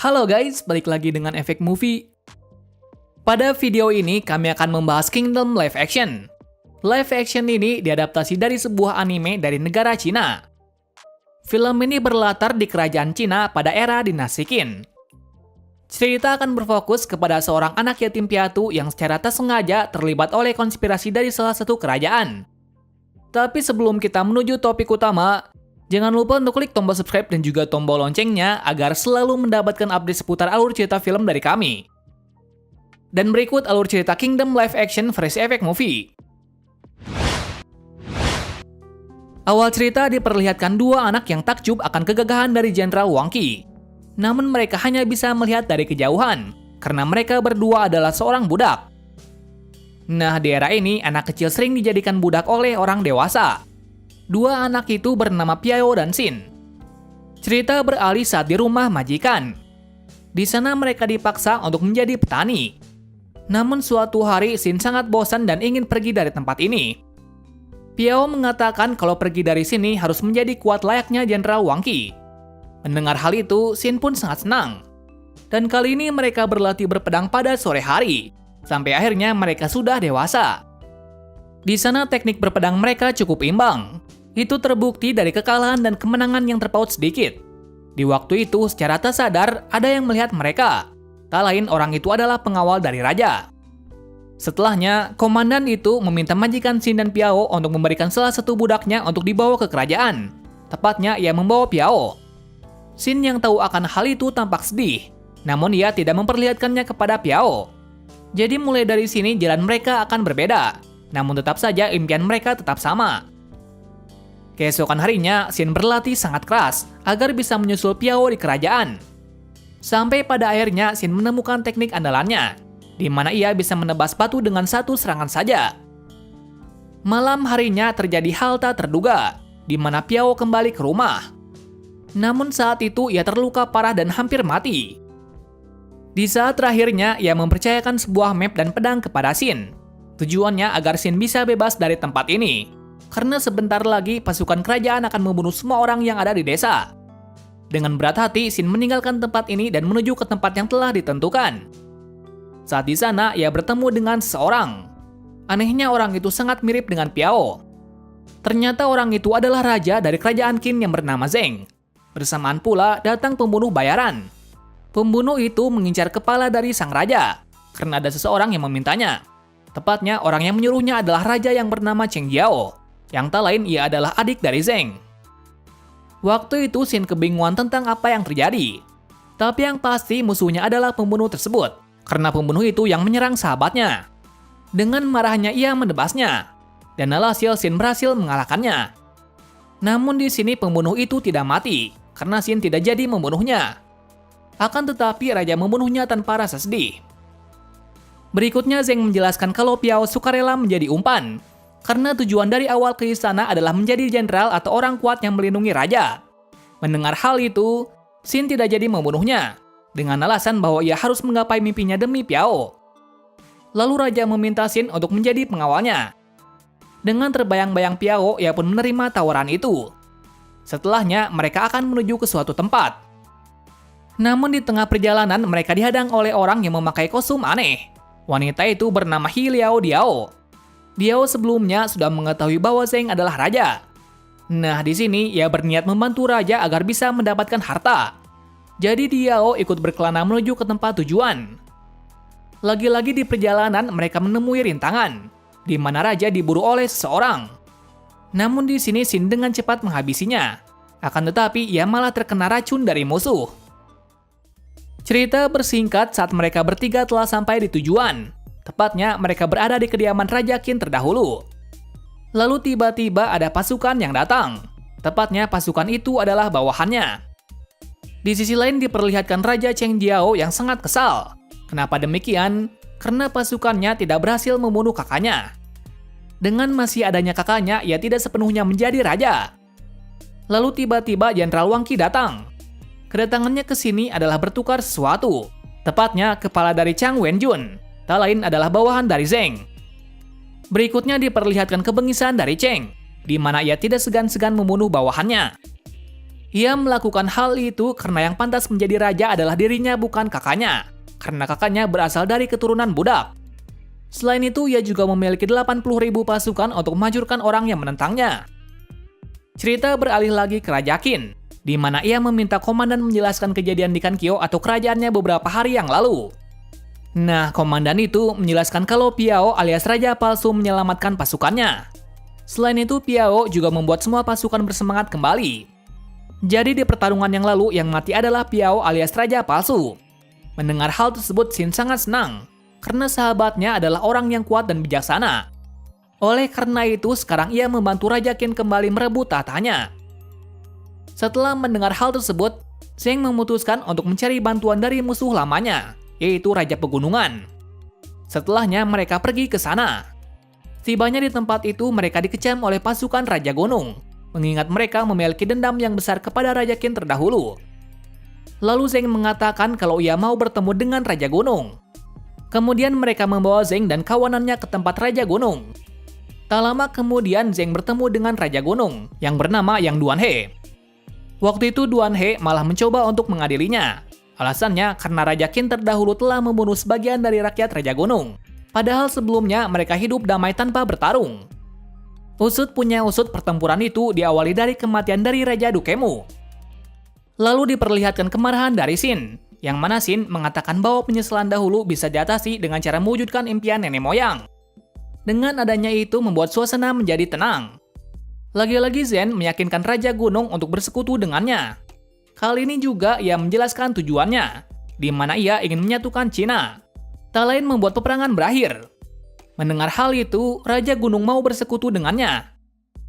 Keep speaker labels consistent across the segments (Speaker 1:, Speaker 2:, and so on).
Speaker 1: Halo guys, balik lagi dengan Efek Movie. Pada video ini kami akan membahas Kingdom Live Action. Live action ini diadaptasi dari sebuah anime dari negara Cina. Film ini berlatar di kerajaan Cina pada era dinasti Qin. Cerita akan berfokus kepada seorang anak yatim piatu yang secara tak sengaja terlibat oleh konspirasi dari salah satu kerajaan. Tapi sebelum kita menuju topik utama, jangan lupa untuk klik tombol subscribe dan juga tombol loncengnya agar selalu mendapatkan update seputar alur cerita film dari kami. Dan berikut alur cerita Kingdom Live Action versi Efek Movie. Awal cerita diperlihatkan dua anak yang takjub akan kegagahan dari Jenderal Wang Qi. Namun mereka hanya bisa melihat dari kejauhan, karena mereka berdua adalah seorang budak. Nah, di era ini, anak kecil sering dijadikan budak oleh orang dewasa. Dua anak itu bernama Piao dan Xin. Cerita beralih saat di rumah majikan. Di sana mereka dipaksa untuk menjadi petani. Namun suatu hari Xin sangat bosan dan ingin pergi dari tempat ini. Piao mengatakan kalau pergi dari sini harus menjadi kuat layaknya Jenderal Wang Qi. Mendengar hal itu, Xin pun sangat senang. Dan kali ini mereka berlatih berpedang pada sore hari. Sampai akhirnya mereka sudah dewasa. Di sana teknik berpedang mereka cukup imbang. Itu terbukti dari kekalahan dan kemenangan yang terpaut sedikit. Di waktu itu, secara tak sadar, ada yang melihat mereka. Tak lain orang itu adalah pengawal dari raja. Setelahnya, komandan itu meminta majikan Xin dan Piao untuk memberikan salah satu budaknya untuk dibawa ke kerajaan. Tepatnya, ia membawa Piao. Xin yang tahu akan hal itu tampak sedih. Namun ia tidak memperlihatkannya kepada Piao. Jadi mulai dari sini jalan mereka akan berbeda. Namun tetap saja impian mereka tetap sama. Keesokan harinya, Xin berlatih sangat keras agar bisa menyusul Piao di kerajaan. Sampai pada akhirnya Xin menemukan teknik andalannya, di mana ia bisa menebas batu dengan satu serangan saja. Malam harinya terjadi hal tak terduga, di mana Piao kembali ke rumah. Namun saat itu ia terluka parah dan hampir mati. Di saat terakhirnya, ia mempercayakan sebuah map dan pedang kepada Xin. Tujuannya agar Xin bisa bebas dari tempat ini. Karena sebentar lagi pasukan kerajaan akan membunuh semua orang yang ada di desa. Dengan berat hati, Xin meninggalkan tempat ini dan menuju ke tempat yang telah ditentukan. Saat di sana, ia bertemu dengan seseorang. Anehnya orang itu sangat mirip dengan Piao. Ternyata orang itu adalah raja dari kerajaan Qin yang bernama Zheng. Bersamaan pula datang pembunuh bayaran. Pembunuh itu mengincar kepala dari sang raja, karena ada seseorang yang memintanya. Tepatnya orang yang menyuruhnya adalah raja yang bernama Cheng Jiao. Yang tak lain ia adalah adik dari Zheng. Waktu itu Xin kebingungan tentang apa yang terjadi. Tapi yang pasti musuhnya adalah pembunuh tersebut, karena pembunuh itu yang menyerang sahabatnya. Dengan marahnya ia menebasnya, dan alhasil Xin berhasil mengalahkannya. Namun di sini pembunuh itu tidak mati, karena Xin tidak jadi membunuhnya. Akan tetapi raja membunuhnya tanpa rasa sedih. Berikutnya Zheng menjelaskan kalau Piao sukarela menjadi umpan, karena tujuan dari awal ke istana adalah menjadi jenderal atau orang kuat yang melindungi raja. Mendengar hal itu, Xin tidak jadi membunuhnya, dengan alasan bahwa ia harus menggapai mimpinya demi Piao. Lalu raja meminta Xin untuk menjadi pengawalnya. Dengan terbayang-bayang Piao, ia pun menerima tawaran itu. Setelahnya, mereka akan menuju ke suatu tempat. Namun di tengah perjalanan, mereka dihadang oleh orang yang memakai kostum aneh. Wanita itu bernama Hi Liao Diao. Diao sebelumnya sudah mengetahui bahwa Zheng adalah raja. Nah, di sini ia berniat membantu raja agar bisa mendapatkan harta. Jadi Diao ikut berkelana menuju ke tempat tujuan. Lagi-lagi di perjalanan mereka menemui rintangan, di mana raja diburu oleh seseorang. Namun di sini Xin dengan cepat menghabisinya. Akan tetapi ia malah terkena racun dari musuh. Cerita bersingkat saat mereka bertiga telah sampai di tujuan. Tepatnya mereka berada di kediaman Raja Qin terdahulu. Lalu tiba-tiba ada pasukan yang datang. Tepatnya pasukan itu adalah bawahannya. Di sisi lain diperlihatkan Raja Cheng Jiao yang sangat kesal. Kenapa demikian? Karena pasukannya tidak berhasil membunuh kakaknya. Dengan masih adanya kakaknya, ia tidak sepenuhnya menjadi raja. Lalu tiba-tiba Jenderal Wang Qi datang. Kedatangannya ke sini adalah bertukar sesuatu. Tepatnya kepala dari Chang Wenjun. Tak lain adalah bawahan dari Zheng. Berikutnya diperlihatkan kebengisan dari Cheng, di mana ia tidak segan-segan membunuh bawahannya. Ia melakukan hal itu karena yang pantas menjadi raja adalah dirinya bukan kakaknya, karena kakaknya berasal dari keturunan budak. Selain itu, ia juga memiliki 80.000 pasukan untuk menghancurkan orang yang menentangnya. Cerita beralih lagi ke Raja Qin, di mana ia meminta komandan menjelaskan kejadian di Kankyo atau kerajaannya beberapa hari yang lalu. Nah, komandan itu menjelaskan kalau Piao alias Raja Palsu menyelamatkan pasukannya. Selain itu, Piao juga membuat semua pasukan bersemangat kembali. Jadi di pertarungan yang lalu, yang mati adalah Piao alias Raja Palsu. Mendengar hal tersebut, Shin sangat senang, karena sahabatnya adalah orang yang kuat dan bijaksana. Oleh karena itu, sekarang ia membantu Raja Qin kembali merebut tahtanya. Setelah mendengar hal tersebut, Zheng memutuskan untuk mencari bantuan dari musuh lamanya, yaitu Raja Pegunungan. Setelahnya, mereka pergi ke sana. Tibanya di tempat itu, mereka dikecam oleh pasukan Raja Gunung, mengingat mereka memiliki dendam yang besar kepada Raja Qin terdahulu. Lalu Zheng mengatakan kalau ia mau bertemu dengan Raja Gunung. Kemudian mereka membawa Zheng dan kawanannya ke tempat Raja Gunung. Tak lama kemudian Zheng bertemu dengan Raja Gunung yang bernama Yang Duanhe. Waktu itu Duanhe malah mencoba untuk mengadilinya. Alasannya karena Raja Qin terdahulu telah membunuh sebagian dari rakyat Raja Gunung. Padahal sebelumnya mereka hidup damai tanpa bertarung. Usut punya usut, pertempuran itu diawali dari kematian dari Raja Dukemu. Lalu diperlihatkan kemarahan dari Shin, yang mana Shin mengatakan bahwa penyesalan dahulu bisa diatasi dengan cara mewujudkan impian nenek moyang. Dengan adanya itu membuat suasana menjadi tenang. Lagi-lagi Zen meyakinkan Raja Gunung untuk bersekutu dengannya. Kali ini juga ia menjelaskan tujuannya, di mana ia ingin menyatukan Cina. Tak lain membuat peperangan berakhir. Mendengar hal itu, Raja Gunung mau bersekutu dengannya.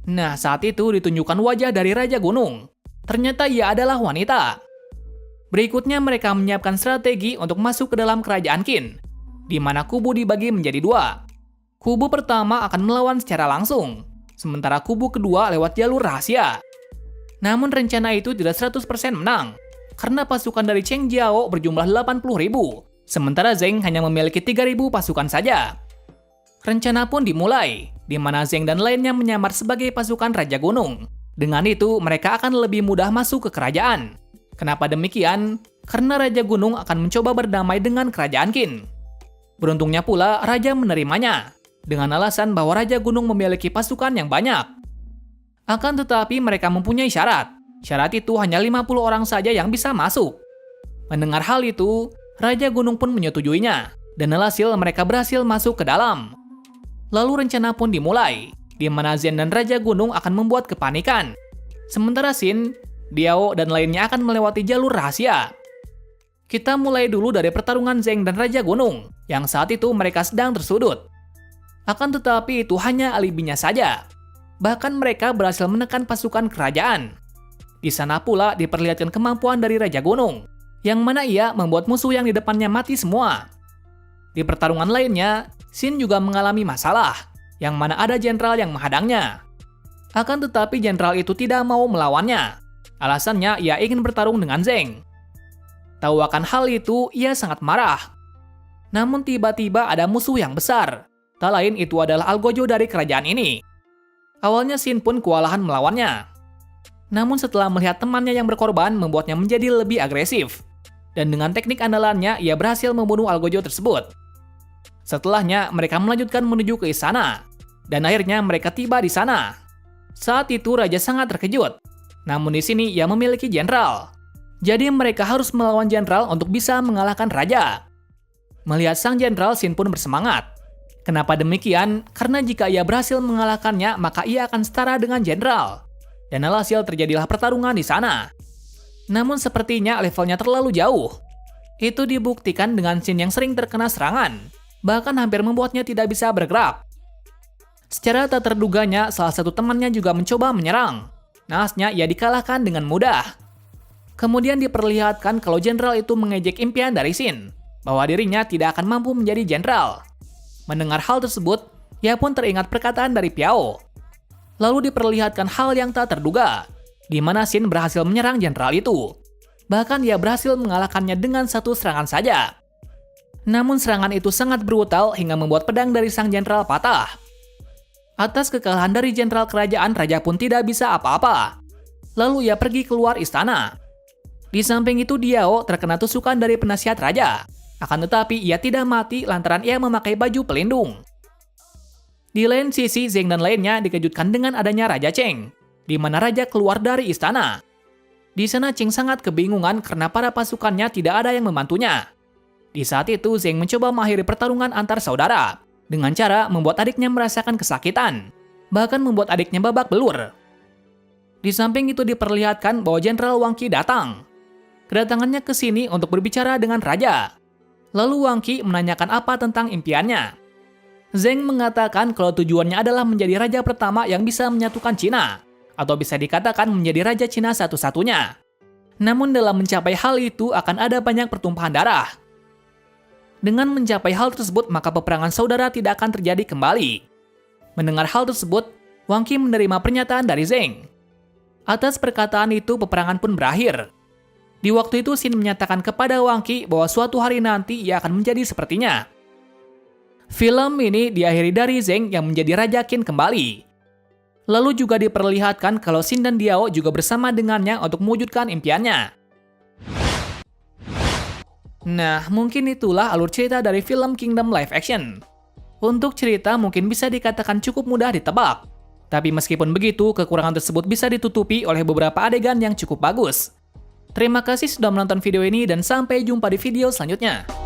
Speaker 1: Nah, saat itu ditunjukkan wajah dari Raja Gunung. Ternyata ia adalah wanita. Berikutnya mereka menyiapkan strategi untuk masuk ke dalam kerajaan Qin, di mana kubu dibagi menjadi dua. Kubu pertama akan melawan secara langsung, sementara kubu kedua lewat jalur rahasia. Namun rencana itu tidak 100% menang, karena pasukan dari Cheng Jiao berjumlah 80.000, sementara Zheng hanya memiliki 3.000 pasukan saja. Rencana pun dimulai, di mana Zheng dan lainnya menyamar sebagai pasukan Raja Gunung. Dengan itu, mereka akan lebih mudah masuk ke kerajaan. Kenapa demikian? Karena Raja Gunung akan mencoba berdamai dengan kerajaan Qin. Beruntungnya pula, Raja menerimanya, dengan alasan bahwa Raja Gunung memiliki pasukan yang banyak. Akan tetapi mereka mempunyai syarat. Syarat itu hanya 50 orang saja yang bisa masuk. Mendengar hal itu, Raja Gunung pun menyetujuinya, dan alhasil mereka berhasil masuk ke dalam. Lalu rencana pun dimulai, di mana Zen dan Raja Gunung akan membuat kepanikan. Sementara Shin, Diao, dan lainnya akan melewati jalur rahasia. Kita mulai dulu dari pertarungan Zheng dan Raja Gunung, yang saat itu mereka sedang tersudut. Akan tetapi itu hanya alibinya saja. Bahkan mereka berhasil menekan pasukan kerajaan. Di sana pula diperlihatkan kemampuan dari Raja Gunung, yang mana ia membuat musuh yang di depannya mati semua. Di pertarungan lainnya, Shin juga mengalami masalah, yang mana ada jenderal yang menghadangnya. Akan tetapi jenderal itu tidak mau melawannya. Alasannya ia ingin bertarung dengan Zheng. Tahu akan hal itu, ia sangat marah. Namun tiba-tiba ada musuh yang besar. Tak lain itu adalah Algojo dari kerajaan ini. Awalnya Shin pun kewalahan melawannya. Namun setelah melihat temannya yang berkorban membuatnya menjadi lebih agresif. Dan dengan teknik andalannya, ia berhasil membunuh Algojo tersebut. Setelahnya, mereka melanjutkan menuju ke istana. Dan akhirnya mereka tiba di sana. Saat itu Raja sangat terkejut. Namun di sini ia memiliki jenderal. Jadi mereka harus melawan jenderal untuk bisa mengalahkan Raja. Melihat sang jenderal, Shin pun bersemangat. Kenapa demikian? Karena jika ia berhasil mengalahkannya, maka ia akan setara dengan jenderal. Dan alhasil terjadilah pertarungan di sana. Namun sepertinya levelnya terlalu jauh. Itu dibuktikan dengan Shin yang sering terkena serangan. Bahkan hampir membuatnya tidak bisa bergerak. Secara tak terduganya, salah satu temannya juga mencoba menyerang. Nahasnya ia dikalahkan dengan mudah. Kemudian diperlihatkan kalau jenderal itu mengejek impian dari Shin, bahwa dirinya tidak akan mampu menjadi jenderal. Mendengar hal tersebut, ia pun teringat perkataan dari Piao. Lalu diperlihatkan hal yang tak terduga, di mana Shin berhasil menyerang jenderal itu. Bahkan ia berhasil mengalahkannya dengan satu serangan saja. Namun serangan itu sangat brutal hingga membuat pedang dari sang jenderal patah. Atas kekalahan dari jenderal kerajaan, Raja pun tidak bisa apa-apa. Lalu ia pergi keluar istana. Di samping itu Diao terkena tusukan dari penasihat raja. Akan tetapi ia tidak mati lantaran ia memakai baju pelindung. Di lain sisi, Zheng dan lainnya dikejutkan dengan adanya Raja Cheng, di mana raja keluar dari istana. Di sana Cheng sangat kebingungan karena para pasukannya tidak ada yang membantunya. Di saat itu Zheng mencoba mengakhiri pertarungan antar saudara dengan cara membuat adiknya merasakan kesakitan, bahkan membuat adiknya babak belur. Di samping itu diperlihatkan bahwa Jenderal Wang Qi datang. Kedatangannya ke sini untuk berbicara dengan raja. Lalu Wang Qi menanyakan apa tentang impiannya. Zheng mengatakan kalau tujuannya adalah menjadi raja pertama yang bisa menyatukan Cina, atau bisa dikatakan menjadi raja Cina satu-satunya. Namun dalam mencapai hal itu akan ada banyak pertumpahan darah. Dengan mencapai hal tersebut maka peperangan saudara tidak akan terjadi kembali. Mendengar hal tersebut, Wang Qi menerima pernyataan dari Zheng. Atas perkataan itu peperangan pun berakhir. Di waktu itu Xin menyatakan kepada Wang Qi bahwa suatu hari nanti ia akan menjadi sepertinya. Film ini diakhiri dari Zheng yang menjadi Raja Qin kembali. Lalu juga diperlihatkan kalau Xin dan Diao juga bersama dengannya untuk mewujudkan impiannya. Nah, mungkin itulah alur cerita dari film Kingdom live action. Untuk cerita mungkin bisa dikatakan cukup mudah ditebak. Tapi meskipun begitu, kekurangan tersebut bisa ditutupi oleh beberapa adegan yang cukup bagus. Terima kasih sudah menonton video ini dan sampai jumpa di video selanjutnya.